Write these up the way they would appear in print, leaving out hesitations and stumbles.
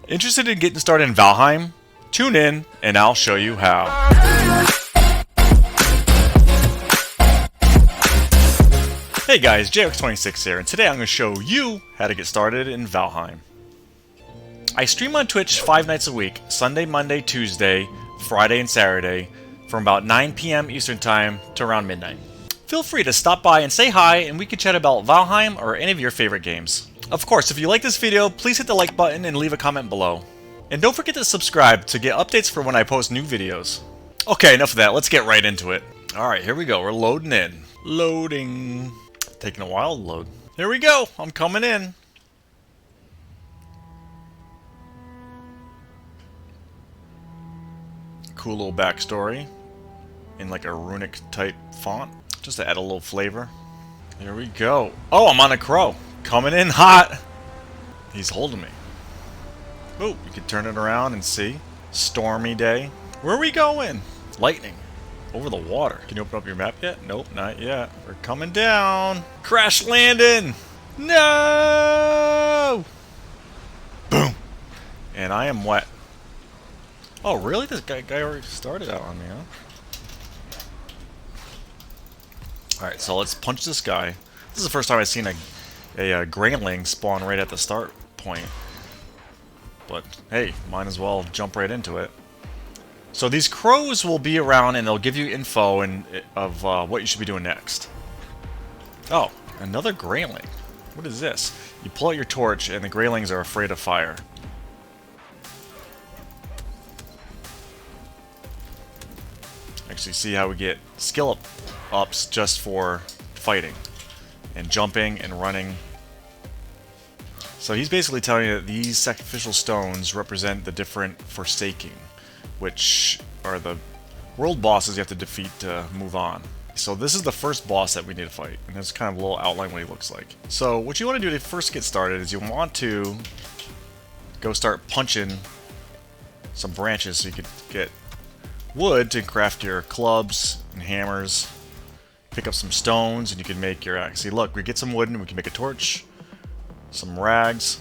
Interested in getting started in Valheim? Tune in and I'll show you how. Hey guys, JX26 here, and today I'm going to show you how to get started in Valheim. I stream on Twitch 5 nights a week, Sunday, Monday, Tuesday, Friday, and Saturday, from about 9 PM Eastern Time to around midnight. Feel free to stop by and say hi, and we can chat about Valheim or any of your favorite games. Of course, if you like this video, please hit the like button and leave a comment below. And don't forget to subscribe to get updates for when I post new videos. Okay, enough of that, let's get right into it. Alright, here we go, we're loading in. Loading. Taking a while to load. Here we go, I'm coming in. Cool little backstory in like a runic type font, just to add a little flavor. There we go. Oh, I'm on a crow. Coming in hot. He's holding me. Oh, you can turn it around and see. Stormy day. Where are we going? Lightning. Over the water. Can you open up your map yet? Nope, not yet. We're coming down. Crash landing. No! Boom. And I am wet. Oh, really? This guy already started out on me, huh? Alright, so let's punch this guy. This is the first time I've seen a grayling spawn right at the start point. But, hey, might as well jump right into it. So these crows will be around and they'll give you info of what you should be doing next. Oh, another grayling. What is this? You pull out your torch and the graylings are afraid of fire. Actually, see how we get skill ups just for fighting and jumping and running. So he's basically telling you that these sacrificial stones represent the different Forsaking, which are the world bosses you have to defeat to move on. So this is the first boss that we need to fight, and there's kind of a little outline what he looks like. So what you want to do to first get started is you want to go start punching some branches so you can get wood to craft your clubs and hammers. Pick up some stones and you can make your axe. See, look, we get some wood and we can make a torch, some rags.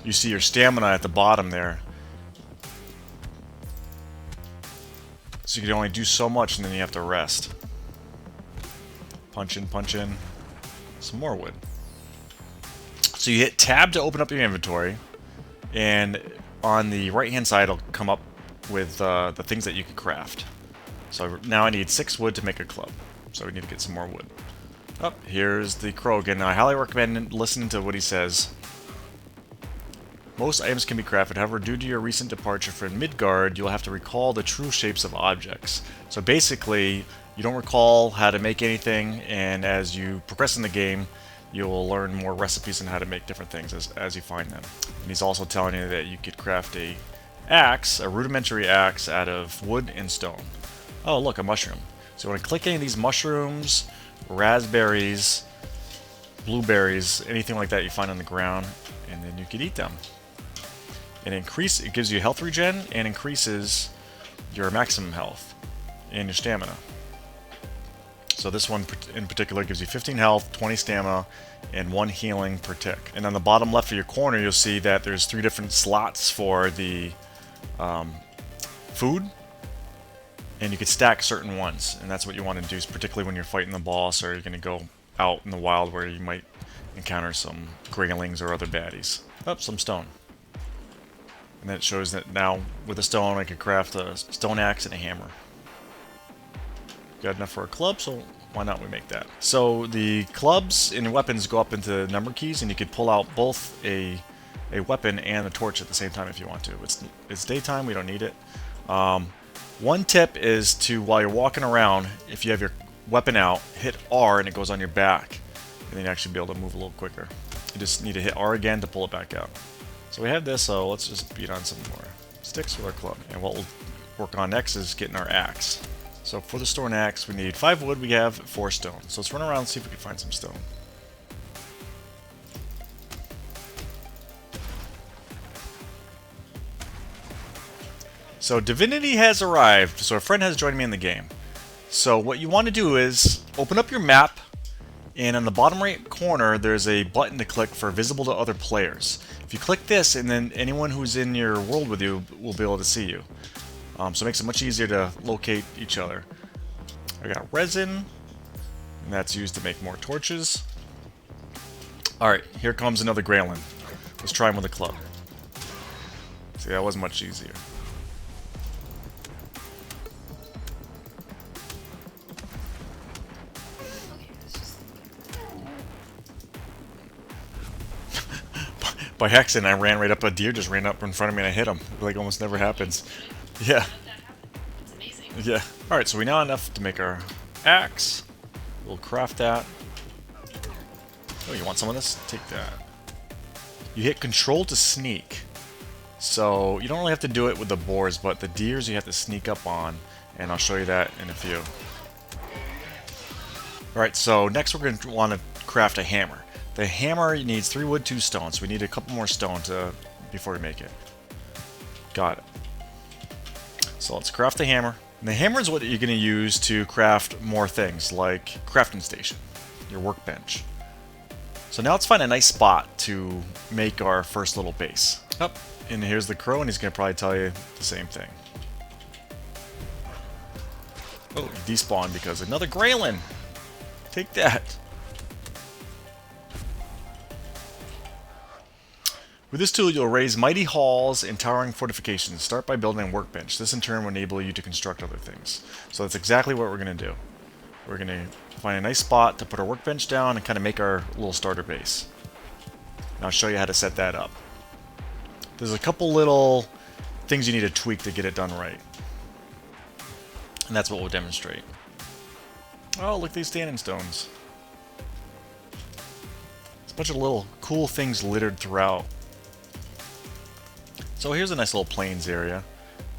You see your stamina at the bottom there. So you can only do so much and then you have to rest. Punch in, punch in. Some more wood. So you hit tab to open up your inventory. And on the right hand side it'll come up with the things that you can craft. So now I need 6 wood to make a club. So we need to get some more wood. Oh, here's the crow again. Now, I highly recommend listening to what he says. Most items can be crafted, however, due to your recent departure from Midgard, you'll have to recall the true shapes of objects. So basically, you don't recall how to make anything, and as you progress in the game, you'll learn more recipes on how to make different things as you find them. And he's also telling you that you could craft a axe, a rudimentary axe, out of wood and stone. Oh, look, a mushroom. So you want to click any of these mushrooms, raspberries, blueberries, anything like that you find on the ground, and then you can eat them. And it gives you health regen and increases your maximum health and your stamina. So this one in particular gives you 15 health, 20 stamina, and 1 healing per tick. And on the bottom left of your corner, you'll see that there's 3 different slots for the food, and you can stack certain ones. And that's what you want to do, particularly when you're fighting the boss or you're going to go out in the wild where you might encounter some graylings or other baddies. Oh, some stone. And then it shows that now with a stone I can craft a stone axe and a hammer. Got enough for a club, so why not we make that? So the clubs and weapons go up into number keys, and you could pull out both a weapon and a torch at the same time if you want to. It's daytime, we don't need it. One tip is to, while you're walking around, if you have your weapon out, hit R and it goes on your back, and then you actually be able to move a little quicker. You just need to hit R again to pull it back out. So we have this, so let's just beat on some more sticks with our club. And what we'll work on next is getting our axe. So for the stone axe, we need 5 wood, we have 4 stone. So let's run around and see if we can find some stone. So Divinity has arrived, so a friend has joined me in the game. So what you want to do is open up your map And on the bottom right corner, there's a button to click for visible to other players. If you click this, and then anyone who's in your world with you will be able to see you. So it makes it much easier to locate each other. I got resin, and that's used to make more torches. Alright, here comes another Graylin. Let's try him with a club. See, that wasn't much easier. By accident, I ran right up a deer, just ran up in front of me and I hit him. Like almost never happens. Yeah. It's amazing. Yeah. Alright, so we now have enough to make our axe. We'll craft that. Oh, you want some of this? Take that. You hit control to sneak. So you don't really have to do it with the boars, but the deers you have to sneak up on. And I'll show you that in a few. Alright, so next we're going to want to craft a hammer. The hammer needs 3 wood, 2 stone, so we need a couple more stone before we make it. Got it. So let's craft the hammer. And the hammer is what you're going to use to craft more things, like crafting station, your workbench. So now let's find a nice spot to make our first little base. Up, and here's the crow, and he's going to probably tell you the same thing. Oh, he despawned because another Graylin! Take that! With this tool, you'll raise mighty halls and towering fortifications. Start by building a workbench. This in turn will enable you to construct other things. So that's exactly what we're going to do. We're going to find a nice spot to put our workbench down and kind of make our little starter base. And I'll show you how to set that up. There's a couple little things you need to tweak to get it done right. And that's what we'll demonstrate. Oh, look at these standing stones. There's a bunch of little cool things littered throughout. So here's a nice little plains area.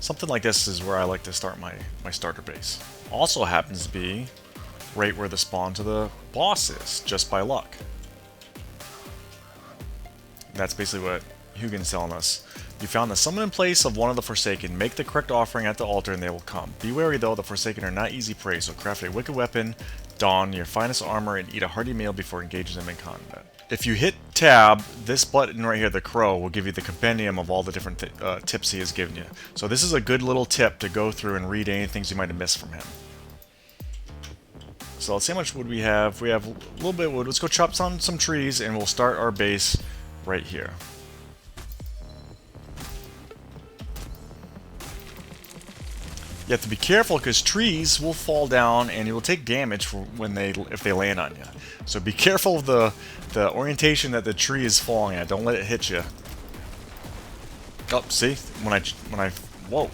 Something like this is where I like to start my starter base. Also happens to be right where the spawn to the boss is, just by luck. And that's basically what Hugin's telling us. You found the summon in place of one of the Forsaken. Make the correct offering at the altar and they will come. Be wary though, the Forsaken are not easy prey, so craft a wicked weapon, don your finest armor, and eat a hearty meal before engaging them in combat. If you hit tab, this button right here, the crow, will give you the compendium of all the different tips he has given you. So this is a good little tip to go through and read any things you might have missed from him. So let's see how much wood we have. We have a little bit of wood. Let's go chop some trees and we'll start our base right here. You have to be careful because trees will fall down and you will take damage if they land on you. So be careful of the orientation that the tree is falling at. Don't let it hit you. Oh, see? When I whoa!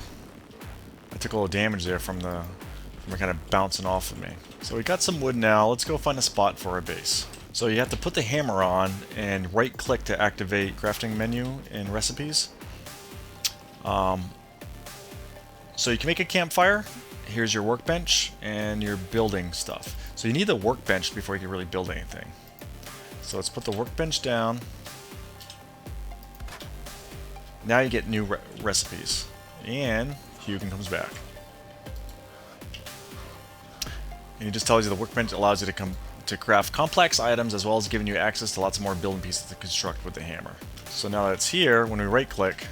I took a little damage there from it kind of bouncing off of me. So we got some wood now. Let's go find a spot for our base. So you have to put the hammer on and right-click to activate crafting menu in recipes. So you can make a campfire. Here's your workbench and your building stuff. So you need the workbench before you can really build anything. So let's put the workbench down. Now you get new recipes. And Hugin comes back. And he just tells you the workbench allows you to craft complex items as well as giving you access to lots more building pieces to construct with the hammer. So now that it's here, when we right click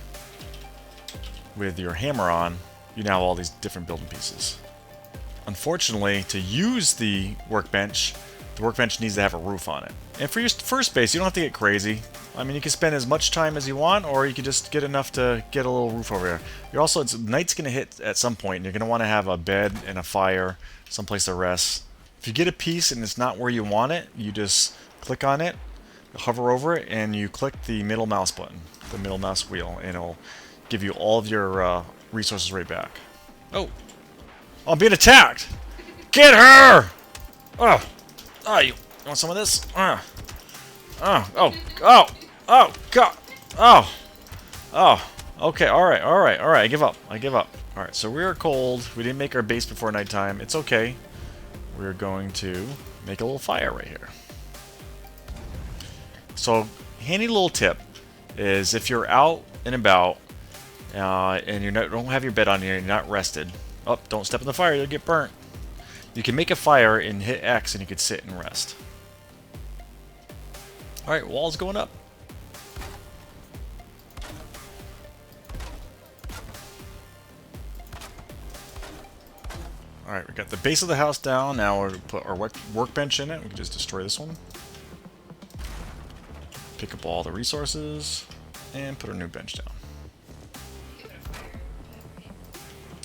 with your hammer on, you now have all these different building pieces. Unfortunately, to use the workbench needs to have a roof on it. And for your first base, you don't have to get crazy. I mean, you can spend as much time as you want, or you can just get enough to get a little roof over here. You're also, night's going to hit at some point, and you're going to want to have a bed and a fire, someplace to rest. If you get a piece and it's not where you want it, you just click on it, hover over it, and you click the middle mouse button, the middle mouse wheel, and it'll give you all of your resources right back. Oh, I'm being attacked! Get her! Oh, you want some of this? Oh, God! Oh, okay, alright, I give up. Alright, so we are cold. We didn't make our base before nighttime. It's okay. We're going to make a little fire right here. So, handy little tip is if you're out and about and you don't have your bed on here and you're not rested, don't step in the fire, you'll get burnt. You can make a fire and hit X and you can sit and rest. Alright, wall's going up. Alright, we got the base of the house down. Now we'll put our workbench in it. We can just destroy this one. Pick up all the resources. And put our new bench down.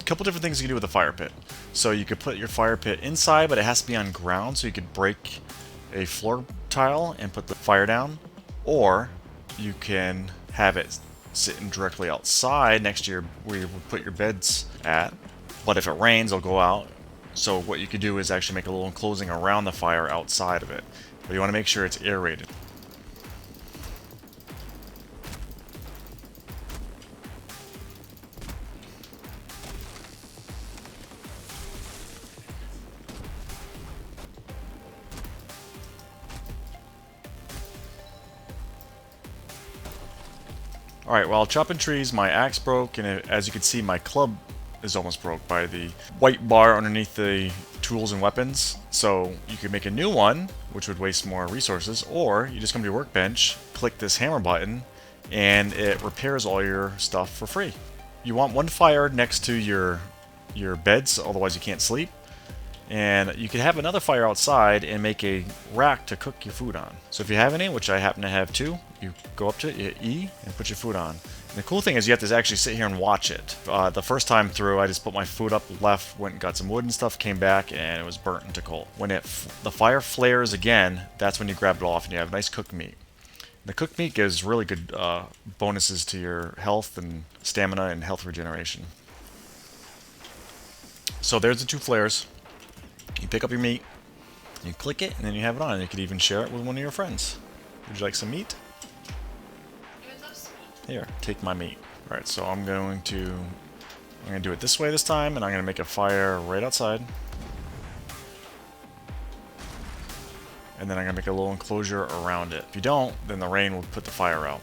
A couple different things you can do with a fire pit. So you could put your fire pit inside, but it has to be on ground, so you could break a floor tile and put the fire down. Or you can have it sitting directly outside next to where you would put your beds at. But if it rains, it'll go out. So what you could do is actually make a little enclosing around the fire outside of it. But you want to make sure it's aerated. Alright, while chopping trees, my axe broke, and as you can see, my club is almost broke by the white bar underneath the tools and weapons. So you could make a new one, which would waste more resources, or you just come to your workbench, click this hammer button, and it repairs all your stuff for free. You want one fire next to your beds, otherwise you can't sleep. And you could have another fire outside and make a rack to cook your food on. So if you have any, which I happen to have too, you go up to it, you hit E, and put your food on. And the cool thing is you have to actually sit here and watch it. The first time through, I just put my food up, left, went and got some wood and stuff, came back, and it was burnt into coal. When the fire flares again, that's when you grab it off and you have nice cooked meat. The cooked meat gives really good bonuses to your health and stamina and health regeneration. So there's the two flares. You pick up your meat, you click it, and then you have it on. You could even share it with one of your friends. Would you like some meat? Here, take my meat. Alright, so I'm going to do it this way this time, and I'm going to make a fire right outside. And then I'm going to make a little enclosure around it. If you don't, then the rain will put the fire out.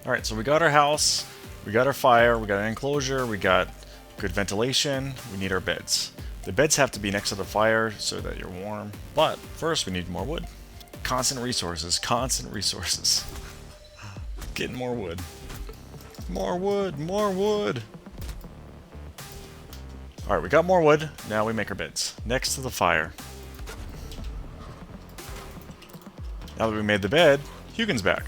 Alright, so we got our house, we got our fire, we got an enclosure, we got good ventilation, we need our beds. The beds have to be next to the fire so that you're warm, but first we need more wood. Constant resources, constant resources. Getting more wood. More wood, more wood! Alright, we got more wood, now we make our beds. Next to the fire. Now that we made the bed, Hugin's back.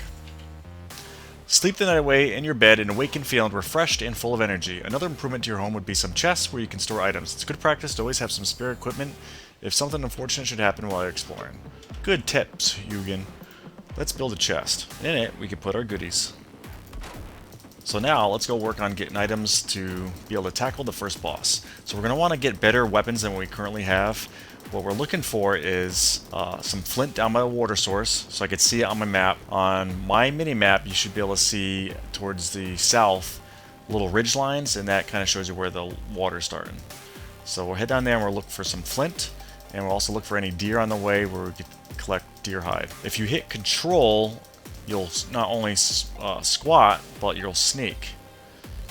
Sleep the night away in your bed and awaken feeling refreshed and full of energy. Another improvement to your home would be some chests where you can store items. It's good practice to always have some spare equipment if something unfortunate should happen while you're exploring. Good tips, Hugin. Let's build a chest. In it, we can put our goodies. So now, let's go work on getting items to be able to tackle the first boss. So we're going to want to get better weapons than what we currently have. What we're looking for is some flint down by the water source, so I could see it on my map. On my mini-map, you should be able to see towards the south little ridge lines, and that kind of shows you where the water's starting. So we'll head down there and we'll look for some flint, and we'll also look for any deer on the way where we could collect deer hide. If you hit control, you'll not only squat, but you'll sneak.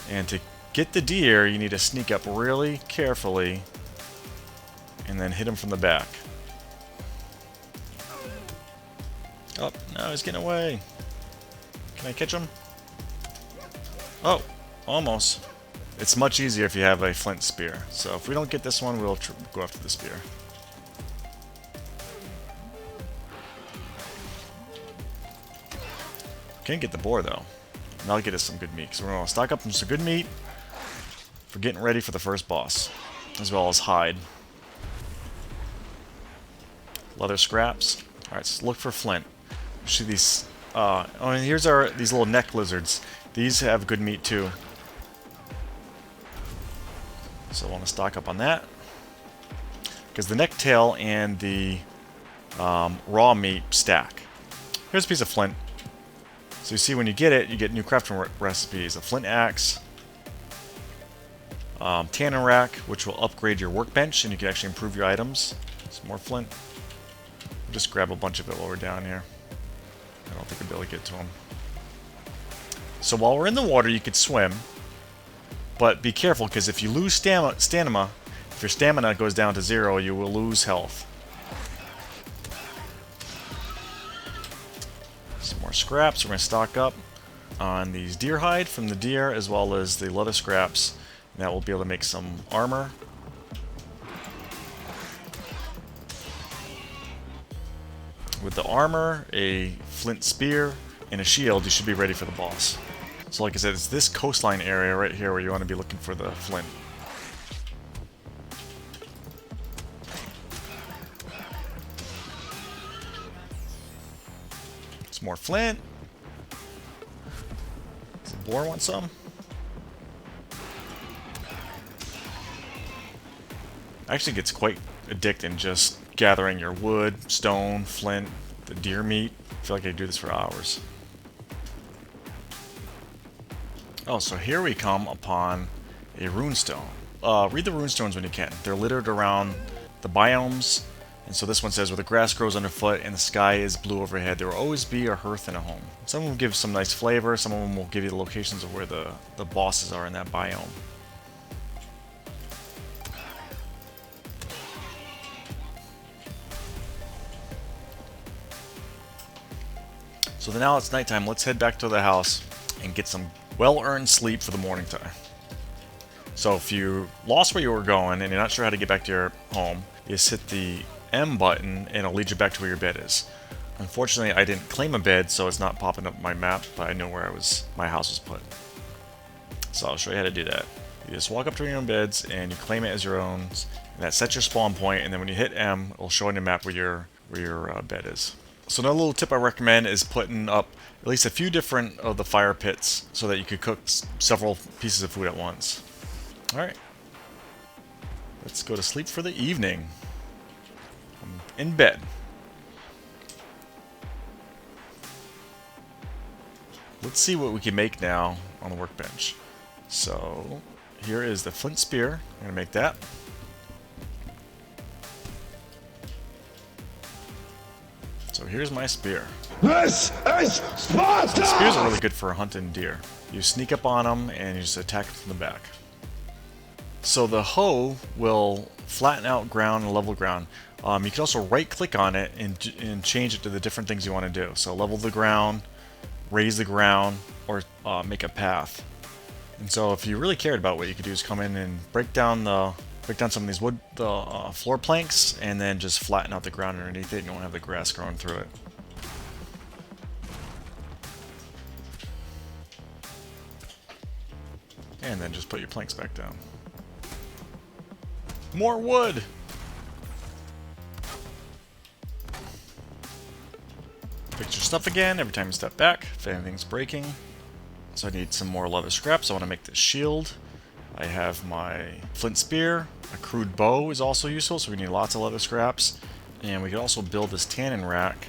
And to get the deer, you need to sneak up really carefully and then hit him from the back. Oh, no, he's getting away. Can I catch him? Oh, almost. It's much easier if you have a flint spear. So if we don't get this one, we'll go after the spear. Can't get the boar though. And that'll get us some good meat. So we're going to stock up some good meat for getting ready for the first boss, as well as hide. Leather scraps. Alright, so look for flint. See these. Oh, and here's these little neck lizards. These have good meat too. So I want to stock up on that. Because the neck tail and the raw meat stack. Here's a piece of flint. So you see when you get it, you get new crafting recipes. A flint axe. Tannin rack, which will upgrade your workbench and you can actually improve your items. Some more flint. Just grab a bunch of it while we're down here. I don't think I'll be able to get to them. So while we're in the water, you could swim. But be careful, because if you lose stamina, if your stamina goes down to 0, you will lose health. Some more scraps. We're going to stock up on these deer hide from the deer, as well as the leather scraps. And that will be able to make some armor. With the armor, a flint spear, and a shield, you should be ready for the boss. So like I said, it's this coastline area right here where you want to be looking for the flint. Some more flint. Does the boar want some? Actually gets quite addicting just gathering your wood, stone, flint, the deer meat. I feel like I could do this for hours. Oh, so here we come upon a runestone. Read the runestones when you can. They're littered around the biomes. And so this one says, where the grass grows underfoot and the sky is blue overhead, there will always be a hearth and a home. Some of them give some nice flavor. Some of them will give you the locations of where the bosses are in that biome. So now it's nighttime. Let's head back to the house and get some well-earned sleep for the morning time. So if you lost where you were going and you're not sure how to get back to your home, you just hit the M button and it'll lead you back to where your bed is. Unfortunately, I didn't claim a bed, so it's not popping up my map, but I know where my house was put. So I'll show you how to do that. You just walk up to your own beds and you claim it as your own, and that sets your spawn point, and then when you hit M, it'll show on your map where your bed is. So another little tip I recommend is putting up at least a few different of the fire pits so that you could cook several pieces of food at once. Alright. Let's go to sleep for the evening. I'm in bed. Let's see what we can make now on the workbench. So here is the flint spear. I'm going to make that. So here's my spear. This is Sparta! The spears are really good for hunting deer. You sneak up on them and you just attack them from the back. So the hoe will flatten out ground and level ground. You can also right click on it and change it to the different things you want to do. So level the ground, raise the ground, or make a path. And so if you really cared about what you could do is come in and break down some of these wood floor planks and then just flatten out the ground underneath it and you won't have the grass growing through it. And then just put your planks back down. More wood! Fix your stuff again every time you step back, if anything's breaking. So I need some more leather scraps. I want to make this shield. I have my flint spear. A crude bow is also useful, so we need lots of leather scraps. And we can also build this tannin rack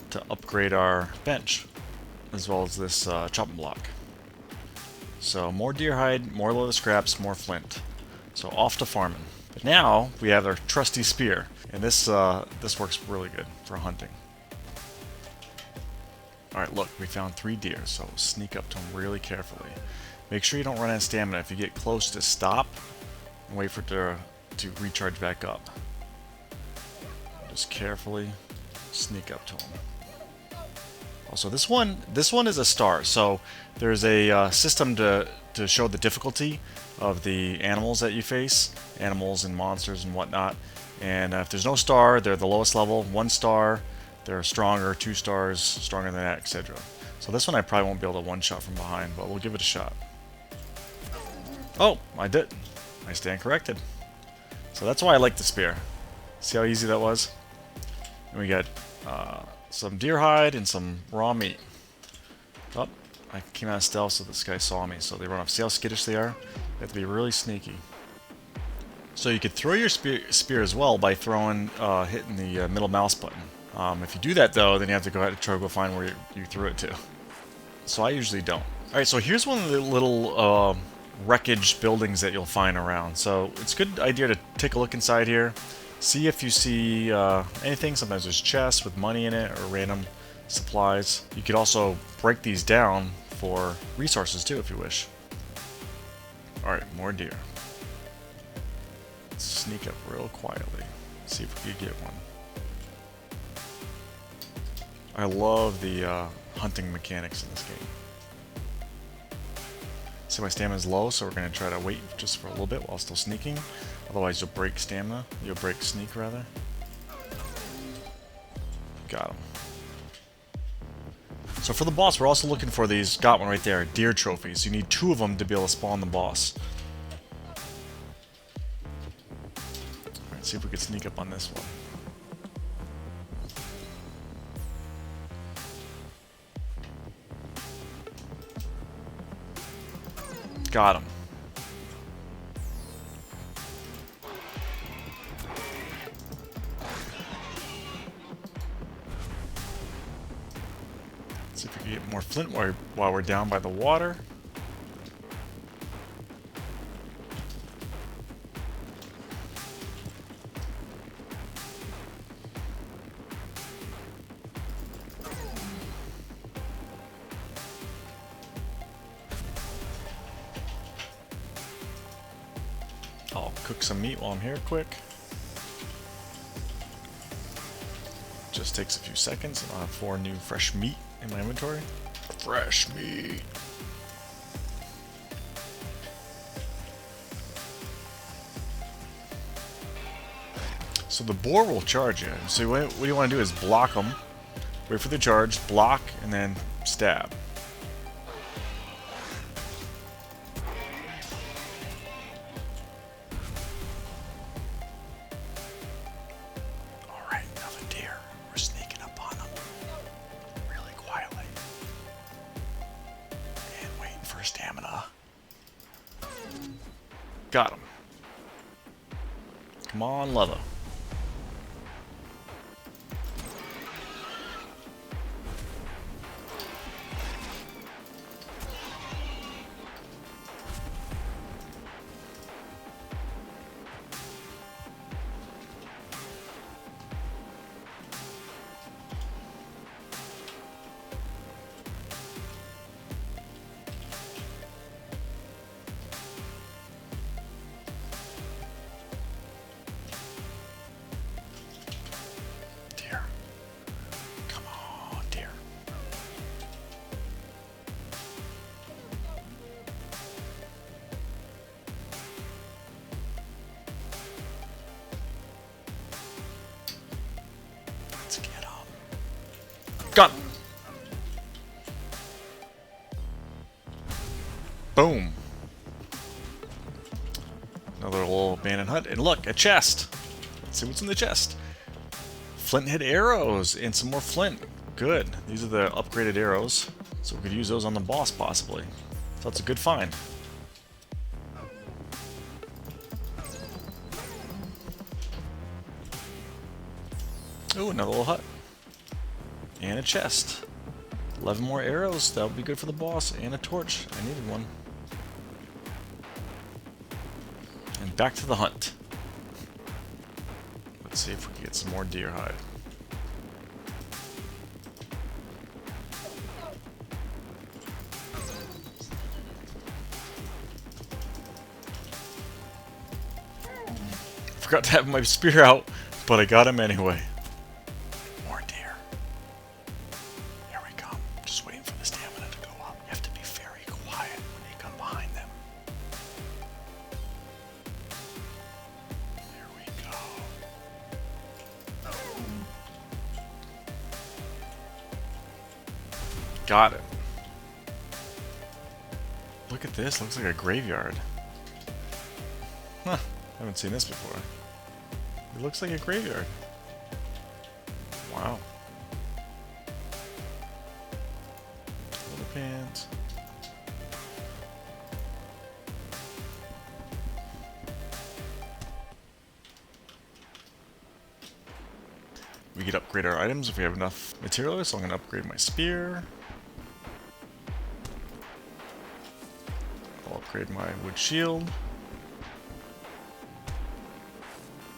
to upgrade our bench, as well as this chopping block. So more deer hide, more leather scraps, more flint. So off to farming. But now we have our trusty spear, and this works really good for hunting. Alright, look, we found 3 deer, so sneak up to them really carefully. Make sure you don't run out of stamina. If you get close, to stop and wait for it to recharge back up. Just carefully sneak up to them. Also, this one is a star, so there's a system to show the difficulty of the animals that you face, animals and monsters and whatnot. And if there's no star, they're the lowest level. 1 star, they're stronger. 2 stars, stronger than that, etc. So this one I probably won't be able to one-shot from behind, but we'll give it a shot. Oh, I did. I stand corrected. So that's why I like the spear. See how easy that was? And we got some deer hide and some raw meat. Oh, I came out of stealth so this guy saw me, so they run off. See how skittish they are? They have to be really sneaky. So you could throw your spear as well by hitting the middle mouse button. If you do that though, then you have to go ahead and try to go find where you threw it to. So I usually don't. Alright, so here's one of the little wreckage buildings that you'll find around. So it's a good idea to take a look inside here. See if you see anything. Sometimes there's chests with money in it or random supplies. You could also break these down for resources too if you wish. Alright, more deer. Let's sneak up real quietly. See if we can get one. I love the hunting mechanics in this game. See, my stamina's low, so we're going to try to wait just for a little bit while still sneaking. Otherwise you'll break stamina. You'll break sneak, rather. Got him. So for the boss, we're also looking for these, got one right there, deer trophies. You need 2 of them to be able to spawn the boss. Alright, see if we can sneak up on this one. Got him. See if we can get more flint while we're down by the water. I'll cook some meat while I'm here quick. Just takes a few seconds and I'll have 4 new fresh meat in my inventory. Fresh meat! So the boar will charge you. So what you want to do is block them, wait for the charge, block, and then stab. Alright, another deer. We're sneaking up on them really quietly. And waiting for stamina. Got him. Come on, lava. Deer. Come on, deer. Let's get him. Got him. Boom. Another little abandoned hut. And look, a chest. Let's see what's in the chest. Flint head arrows and some more flint. Good. These are the upgraded arrows. So we could use those on the boss possibly. So that's a good find. Ooh, another little hut. And a chest. 11 more arrows. That would be good for the boss. And a torch. I needed one. And back to the hunt. Let's see if we can get some more deer hide. Forgot to have my spear out, but I got him anyway. More deer. Here we come. Just waiting for the stamina to go up. You have to be very quiet when you come behind them. There we go. Got it. Look at this. Looks like a graveyard. Huh. Haven't seen this before. It looks like a graveyard. Wow. Leather pants. We could upgrade our items if we have enough material, so I'm going to upgrade my spear. I'll upgrade my wood shield.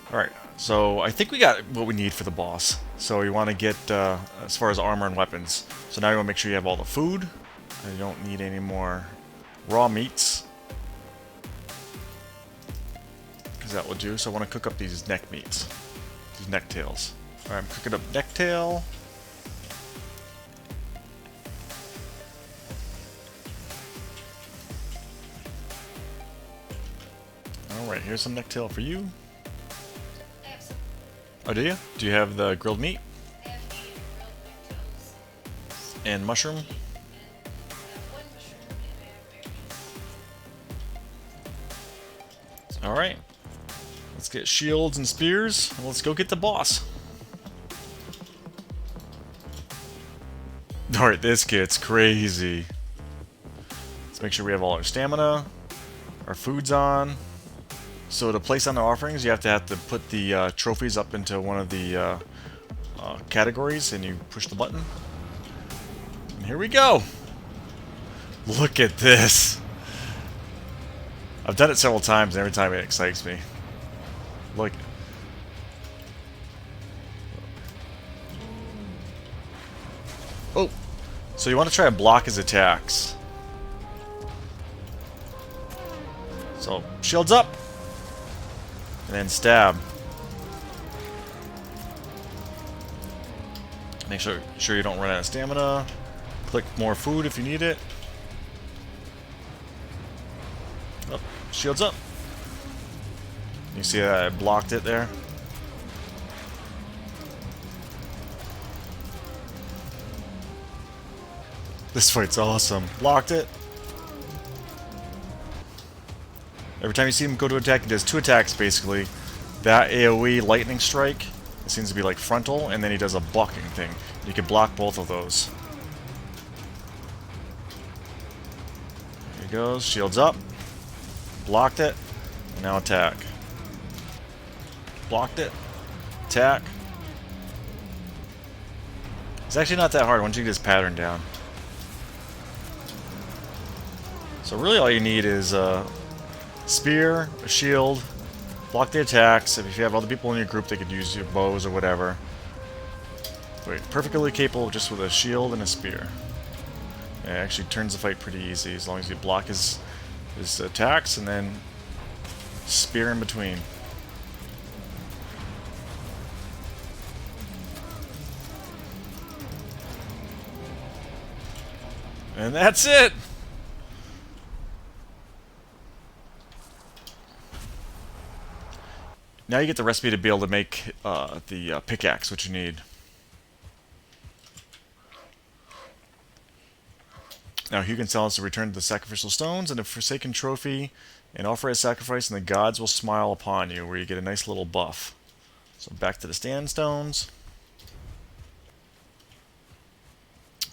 Alright, So I think we got what we need for the boss. So you want to get as far as armor and weapons. So now you want to make sure you have all the food. I don't need any more raw meats, because that will do. So I want to cook up these neck meats, these neck tails. All right, I'm cooking up neck tail. All right, here's some neck tail for you. I have some. Oh, do you? Do you have the grilled meat I have 8 grilled neck tails. and mushroom? And I have 1 mushroom and I have berries. All right. Let's get shields and spears, and let's go get the boss. All right, this gets crazy. Let's make sure we have all our stamina, our food's on. So to place on the offerings, you have to put the trophies up into one of the categories, and you push the button. And here we go. Look at this. I've done it several times, and every time it excites me. Look. Oh. So you want to try and block his attacks. So, shields up. And then stab. Make sure you don't run out of stamina. Click more food if you need it. Oh, shields up. You see that I blocked it there? This fight's awesome. Blocked it. Every time you see him go to attack, he does 2 attacks basically. That AoE lightning strike, it seems to be like frontal, and then he does a blocking thing. You can block both of those. There he goes, shields up. Blocked it, and now attack. Blocked it, attack. It's actually not that hard once you get his pattern down. So really all you need is a spear, a shield, block the attacks. If you have other people in your group, they could use your bows or whatever. Wait, perfectly capable just with a shield and a spear. Yeah, it actually turns the fight pretty easy as long as you block his attacks and then spear in between. And that's it! Now you get the recipe to be able to make the pickaxe, which you need. Now Hugh can tell us to return to the sacrificial stones and a forsaken trophy and offer a sacrifice, and the gods will smile upon you, where you get a nice little buff. So back to the sandstones.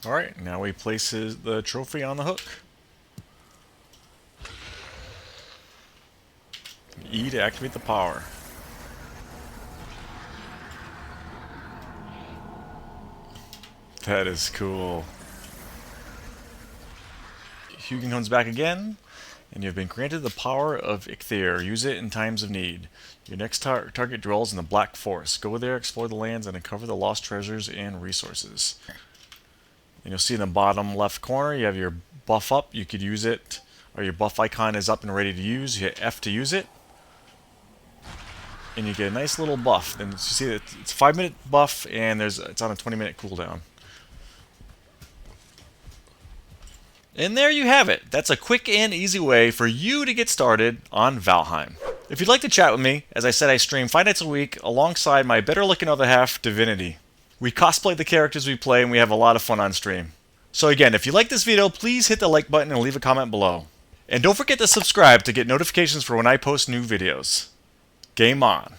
Alright, now we place the trophy on the hook. E to activate the power. That is cool. Hugin comes back again, and you've been granted the power of Ichthyr. Use it in times of need. Your next target dwells in the Black Forest. Go there, explore the lands, and uncover the lost treasures and resources. And you'll see in the bottom left corner, you have your buff up. You could use it, or your buff icon is up and ready to use. You hit F to use it, and you get a nice little buff. And you see that it's a 5-minute buff, and it's on a 20-minute cooldown. And there you have it. That's a quick and easy way for you to get started on Valheim. If you'd like to chat with me, as I said, I stream 5 nights a week alongside my better-looking other half, Divinity. We cosplay the characters we play, and we have a lot of fun on stream. So again, if you like this video, please hit the like button and leave a comment below. And don't forget to subscribe to get notifications for when I post new videos. Game on.